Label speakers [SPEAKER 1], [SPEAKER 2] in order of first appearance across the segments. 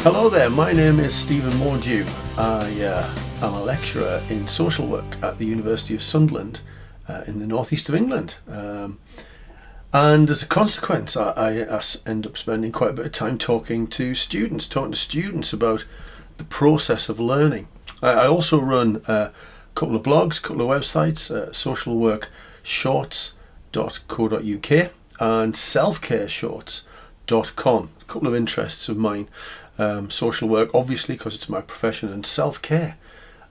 [SPEAKER 1] Hello there, my name is Stephen Mordew. I am a lecturer in social work at the University of Sunderland in the northeast of England. And as a consequence, I end up spending quite a bit of time talking to students about the process of learning. I also run a couple of blogs, a couple of websites, socialworkshorts.co.uk and selfcareshorts.com. A couple of interests of mine. Social work, obviously, because it's my profession, and self-care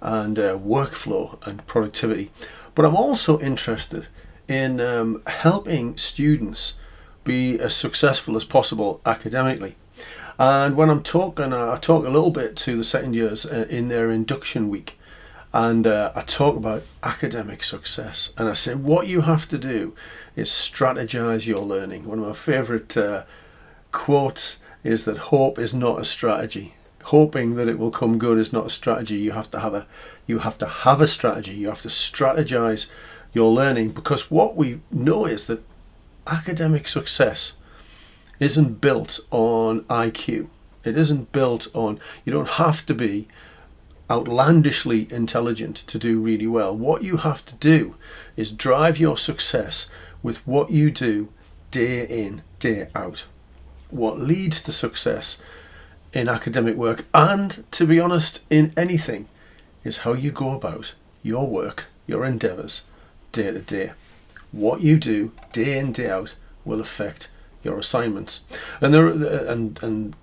[SPEAKER 1] and workflow and productivity. But I'm also interested in helping students be as successful as possible academically. And when I'm talking, I talk a little bit to the second years in their induction week, and I talk about academic success. And I say what you have to do is strategize your learning. One of my favourite quotes is that hope is not a strategy. Hoping that it will come good is not a strategy. You have to have a strategy. You have to strategize your learning, because what we know is that academic success isn't built on IQ. It isn't built on, you don't have to be outlandishly intelligent to do really well. What you have to do is drive your success with what you do day in, day out. What leads to success in academic work, and to be honest, in anything, is how you go about your work, your endeavours, day to day. What you do day in, day out will affect your assignments and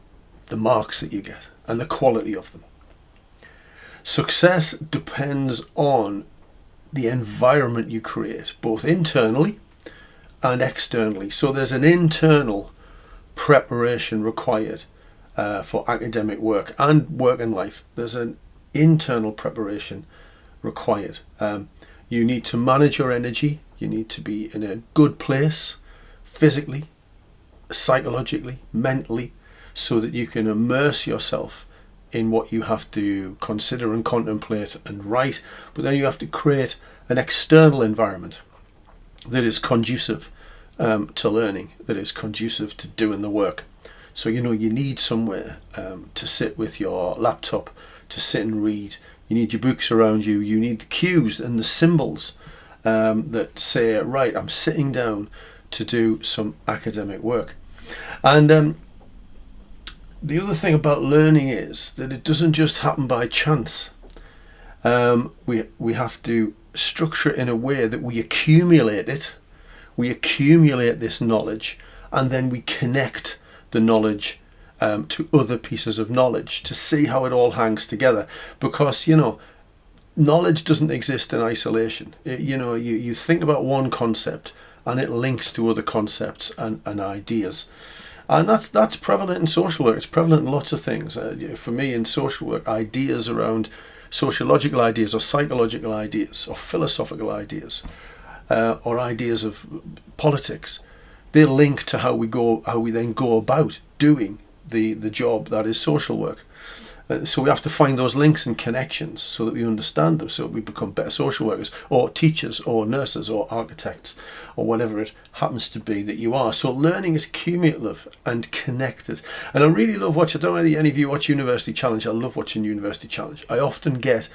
[SPEAKER 1] the marks that you get and the quality of them. Success depends on the environment you create, both internally and externally. So there's an internal preparation required for academic work and work in life. There's an internal preparation required. You need to manage your energy. You need to be in a good place physically, psychologically, mentally, so that you can immerse yourself in what you have to consider and contemplate and write. But then you have to create an external environment that is conducive to learning, that is conducive to doing the work. So you need somewhere to sit with your laptop, to sit and read. You need your books around you. You need the cues and the symbols that say, right, I'm sitting down to do some academic work. And the other thing about learning is that it doesn't just happen by chance. We have to structure it in a way that we accumulate it. We accumulate this knowledge, and then we connect the knowledge to other pieces of knowledge to see how it all hangs together. Because, knowledge doesn't exist in isolation. You think about one concept and it links to other concepts and ideas. And that's prevalent in social work. It's prevalent in lots of things. For me, in social work, ideas around sociological ideas or psychological ideas or philosophical ideas or ideas of politics, they link to how we then go about doing the job that is social work. So we have to find those links and connections so that we understand them, so that we become better social workers or teachers or nurses or architects or whatever it happens to be that you are. So learning is cumulative and connected. And I really love watching, I don't know if any of you watch University Challenge. I love watching University Challenge. I often get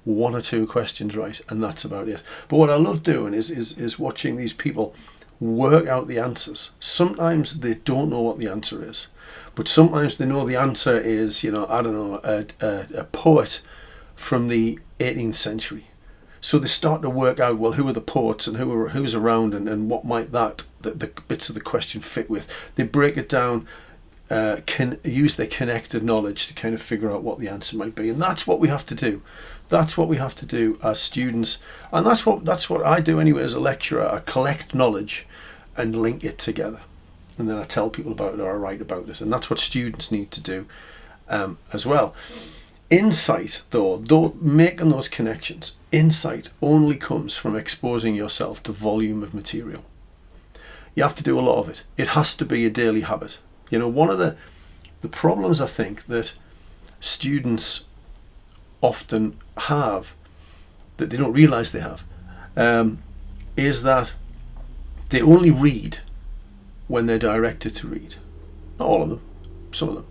[SPEAKER 1] one or two questions right, and that's about it. But what I love doing is watching these people work out the answers. Sometimes they don't know what the answer is, but sometimes they know the answer is, a poet from the 18th century. So they start to work out, well, who are the poets and who's around and what might the bits of the question fit with. They break it down, can use their connected knowledge to kind of figure out what the answer might be. And that's what we have to do. That's what we have to do as students, and that's what I do anyway as a lecturer. I collect knowledge and link it together, and then I tell people about it or I write about it, and that's what students need to do as well. Insight, though making those connections, insight only comes from exposing yourself to volume of material. You have to do a lot of it. It has to be a daily habit. One of the problems I think that students often have, that they don't realise they have, is that they only read when they're directed to read. Not all of them, some of them.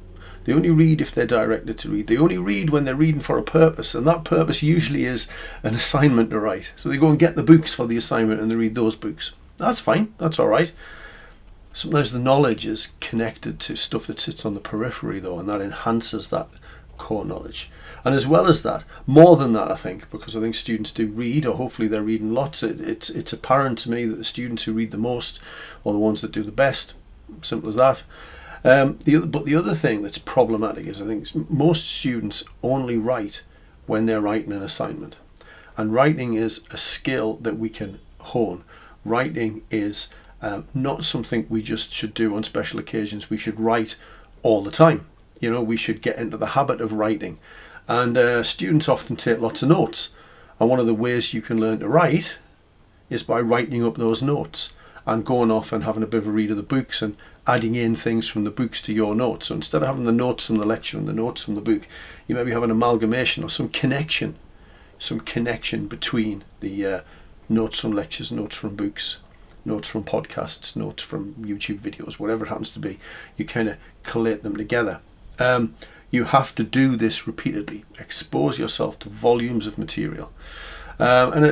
[SPEAKER 1] They only read if they're directed to read. They only read when they're reading for a purpose, and that purpose usually is an assignment to write. So they go and get the books for the assignment and they read those books. That's fine, that's all right. Sometimes the knowledge is connected to stuff that sits on the periphery though, and that enhances that core knowledge. And as well as that, more than that I think, because I think students do read, or hopefully they're reading lots, it's apparent to me that the students who read the most are the ones that do the best. Simple as that. But the other thing that's problematic is I think most students only write when they're writing an assignment. And writing is a skill that we can hone. Writing is not something we just should do on special occasions. We should write all the time. You know, we should get into the habit of writing. And students often take lots of notes. And one of the ways you can learn to write is by writing up those notes and going off and having a bit of a read of the books and adding in things from the books to your notes. So instead of having the notes from the lecture and the notes from the book, you maybe have an amalgamation or some connection between the notes from lectures, notes from books, notes from podcasts, notes from YouTube videos, whatever it happens to be. You kind of collate them together. You have to do this repeatedly. Expose yourself to volumes of material, and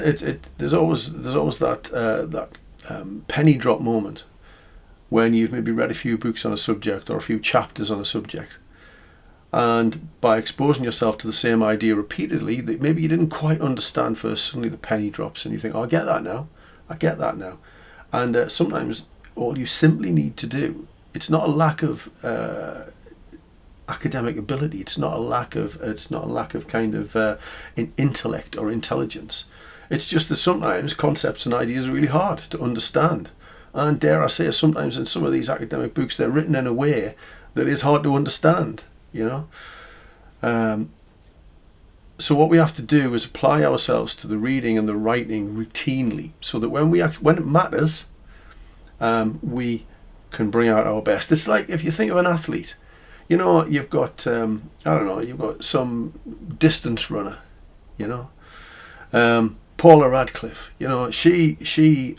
[SPEAKER 1] there's always that penny drop moment when you've maybe read a few books on a subject or a few chapters on a subject, and by exposing yourself to the same idea repeatedly that maybe you didn't quite understand first, suddenly the penny drops and you think, oh, I get that now. And sometimes all you simply need to do, it's not a lack of academic ability, it's not a lack of kind of intellect or intelligence. It's just that sometimes concepts and ideas are really hard to understand, and dare I say, sometimes in some of these academic books they're written in a way that is hard to understand, you know. So what we have to do is apply ourselves to the reading and the writing routinely, so that when it matters, we can bring out our best. It's like if you think of an athlete, you know, you've got you've got some distance runner, you know, Paula Radcliffe. You know, she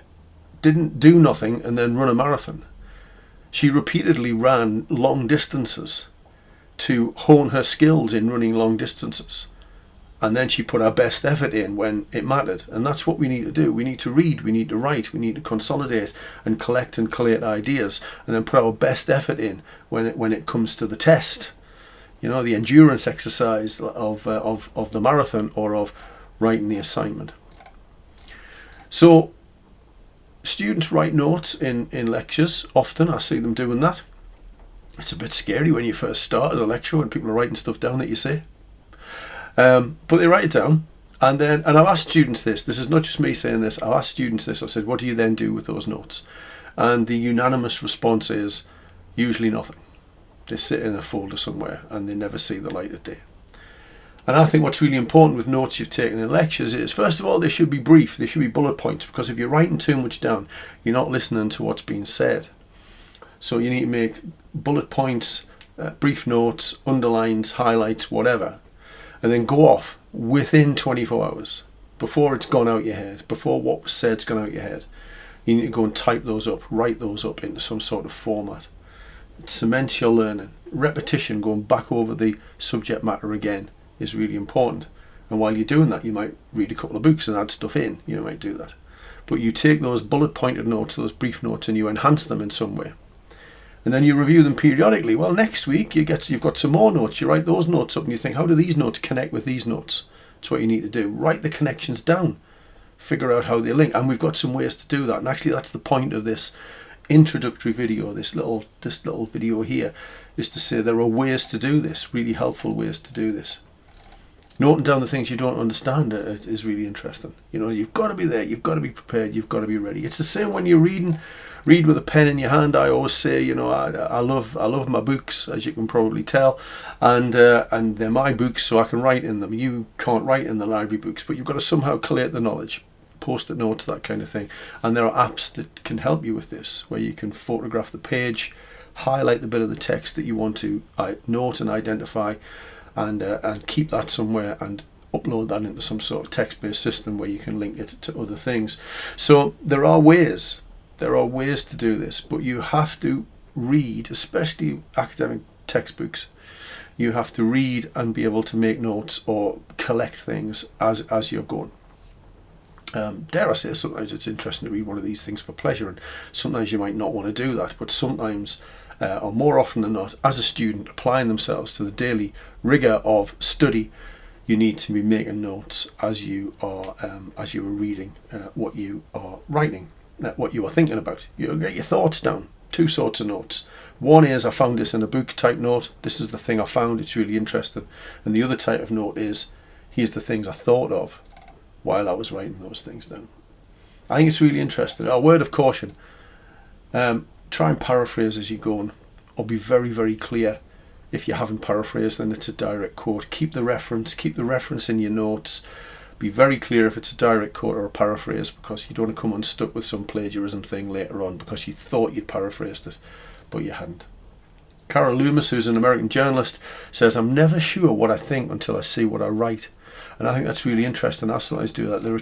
[SPEAKER 1] didn't do nothing and then run a marathon. She repeatedly ran long distances to hone her skills in running long distances. And then she put her best effort in when it mattered. And that's what we need to do. We need to read, we need to write, we need to consolidate and collect and collate ideas, and then put our best effort in when it comes to the test. You know, the endurance exercise of the marathon or of writing the assignment. So students write notes in lectures. Often I see them doing that. It's a bit scary when you first start as a lecturer, when people are writing stuff down that you say. But they write it down, and I've asked students this is not just me saying this, I've asked students this, I've said, what do you then do with those notes? And the unanimous response is usually nothing. They sit in a folder somewhere and they never see the light of day. And I think what's really important with notes you've taken in lectures is, first of all, they should be brief, they should be bullet points, because if you're writing too much down, you're not listening to what's being said. So you need to make bullet points, brief notes, underlines, highlights, whatever, and then go off within 24 hours, before it's gone out your head, before what was said's gone out your head. You need to go and type those up, write those up into some sort of format. It cements your learning. Repetition, going back over the subject matter again, is really important. And while you're doing that, you might read a couple of books and add stuff in. You might do that. But you take those bullet pointed notes, those brief notes, and you enhance them in some way. And then you review them periodically. Well, next week you've got some more notes. You write those notes up and you think, how do these notes connect with these notes? That's what you need to do. Write the connections down. Figure out how they link. And we've got some ways to do that. And actually that's the point of this introductory video, this little video here, is to say there are ways to do this, really helpful ways to do this. Noting down the things you don't understand is really interesting. You know, you've got to be there, you've got to be prepared, you've got to be ready. It's the same when you're reading. Read with a pen in your hand. I always say, you know, I love my books, as you can probably tell, and they're my books, so I can write in them. You can't write in the library books, but you've got to somehow collate the knowledge, post-it notes, that kind of thing. And there are apps that can help you with this, where you can photograph the page, highlight the bit of the text that you want to note and identify, and keep that somewhere and upload that into some sort of text-based system where you can link it to other things. So there are ways to do this, but you have to read, especially academic textbooks, You have to read and be able to make notes or collect things as you're going. Dare I say, sometimes it's interesting to read one of these things for pleasure, and sometimes you might not want to do that, but sometimes, or more often than not, as a student applying themselves to the daily rigour of study, you need to be making notes as you are reading what you are writing, what you are thinking about. You'll get your thoughts down. Two sorts of notes. One is, I found this in a book type note. This is the thing I found, it's really interesting. And the other type of note is, here's the things I thought of while I was writing those things down. I think it's really interesting. A word of caution, try and paraphrase as you go on, or be very, very clear. If you haven't paraphrased, then it's a direct quote. Keep the reference in your notes. Be very clear if it's a direct quote or a paraphrase, because you don't want to come unstuck with some plagiarism thing later on because you thought you'd paraphrased it, but you hadn't. Carol Loomis, who's an American journalist, says, "I'm never sure what I think until I see what I write." And I think that's really interesting. I sometimes do that. There are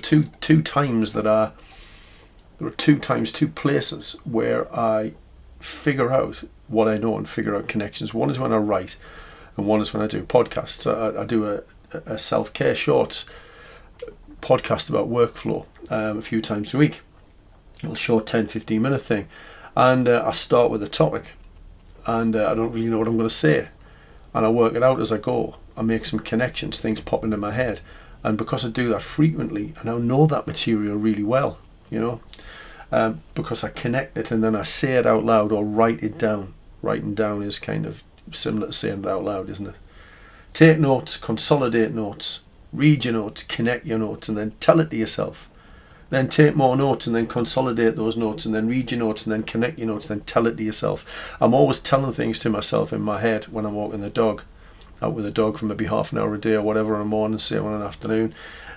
[SPEAKER 1] two places where I figure out what I know and figure out connections. One is when I write, and one is when I do podcasts. I do a self-care shorts podcast about workflow a few times a week. A little short 10-15 minute thing. And I start with a topic, and I don't really know what I'm going to say. And I work it out as I go. I make some connections, things pop into my head. And because I do that frequently, I now know that material really well, because I connect it and then I say it out loud or write it down. Writing down is kind of similar to saying it out loud, isn't it? Take notes, consolidate notes, read your notes, connect your notes, and then tell it to yourself. Then take more notes and then consolidate those notes, and then read your notes and then connect your notes, then tell it to yourself. I'm always telling things to myself in my head when I'm walking the dog, out with the dog for maybe half an hour a day or whatever in the morning, say on an afternoon.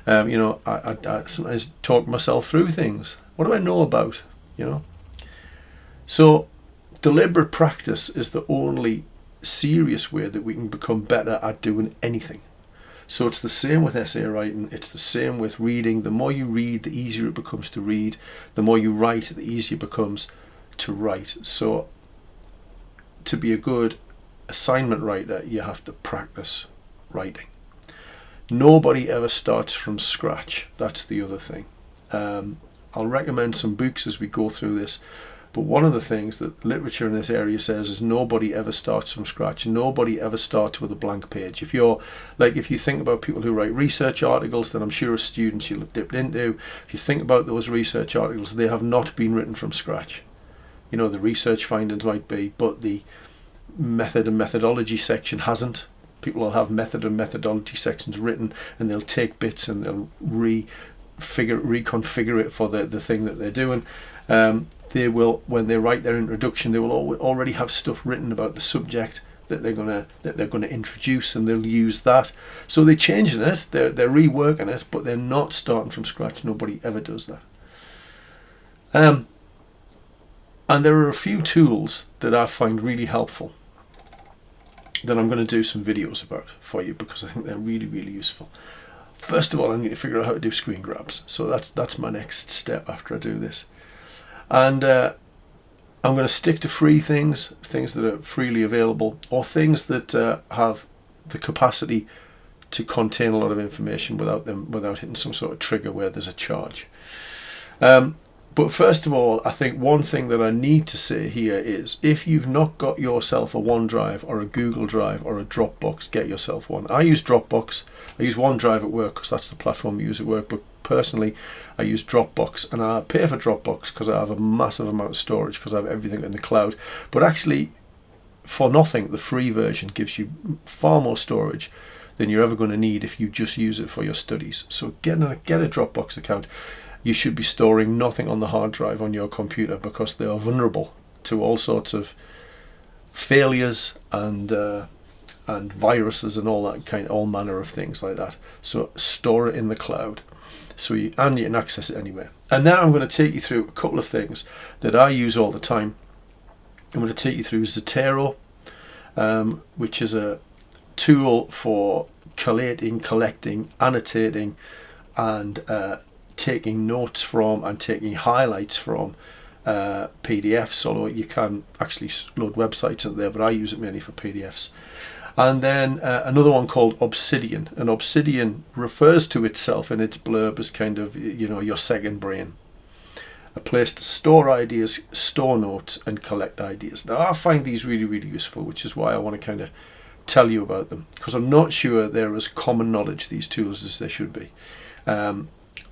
[SPEAKER 1] I sometimes talk myself through things. What do I know about? So deliberate practice is the only serious way that we can become better at doing anything. So it's the same with essay writing, it's the same with reading. The more you read, the easier it becomes to read. The more you write, the easier it becomes to write. So to be a good assignment writer, you have to practice writing. Nobody ever starts from scratch. That's the other thing. I'll recommend some books as we go through this. But one of the things that literature in this area says is nobody ever starts from scratch. Nobody ever starts with a blank page. If you think about people who write research articles that I'm sure as students you'll have dipped into, if you think about those research articles, they have not been written from scratch. The research findings might be, but the method and methodology section hasn't. People will have method and methodology sections written, and they'll take bits and they'll reconfigure it for the thing that they're doing. They will, when they write their introduction, they will already have stuff written about the subject that they're gonna introduce, and they'll use that. So they're changing it, they're reworking it, but they're not starting from scratch. Nobody ever does that. And there are a few tools that I find really helpful that I'm going to do some videos about for you, because I think they're really, really useful. First of all, I need to figure out how to do screen grabs. So that's my next step after I do this. And I'm going to stick to free things that are freely available, or things that have the capacity to contain a lot of information without hitting some sort of trigger where there's a charge. But first of all, I think one thing that I need to say here is, if you've not got yourself a OneDrive or a Google Drive or a Dropbox, get yourself one. I use Dropbox. I use OneDrive at work because that's the platform I use at work. But personally, I use Dropbox, and I pay for Dropbox because I have a massive amount of storage because I have everything in the cloud. But actually, for nothing, the free version gives you far more storage than you're ever going to need if you just use it for your studies. So get a Dropbox account. You should be storing nothing on the hard drive on your computer, because they are vulnerable to all sorts of failures and viruses and all manner of things like that. So store it in the cloud, you can access it anywhere. And now I'm going to take you through a couple of things that I use all the time. I'm going to take you through Zotero, which is a tool for collating, collecting, annotating, and taking notes from and taking highlights from PDFs, although you can actually load websites in there, but I use it mainly for PDFs. And then another one called Obsidian. And Obsidian refers to itself in its blurb as kind of, your second brain. A place to store ideas, store notes, and collect ideas. Now, I find these really, really useful, which is why I want to kind of tell you about them, because I'm not sure they're as common knowledge, these tools, as they should be.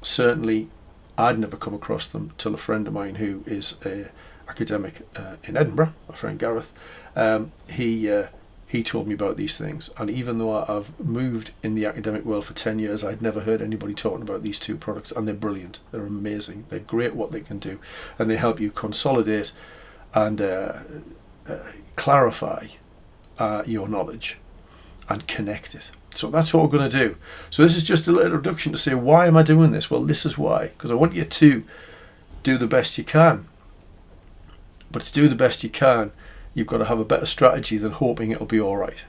[SPEAKER 1] Certainly, I'd never come across them till a friend of mine who is an academic in Edinburgh, my friend Gareth, he told me about these things. And even though I've moved in the academic world for 10 years, I'd never heard anybody talking about these two products, and they're brilliant. They're amazing. They're great what they can do, and they help you consolidate and clarify your knowledge and connect it. So that's what we're going to do. So this is just a little introduction to say, why am I doing this? Well, this is why, because I want you to do the best you can. But to do the best you can, you've got to have a better strategy than hoping it'll be all right.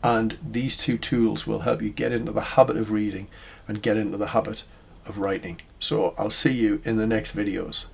[SPEAKER 1] And these two tools will help you get into the habit of reading and get into the habit of writing. So I'll see you in the next videos.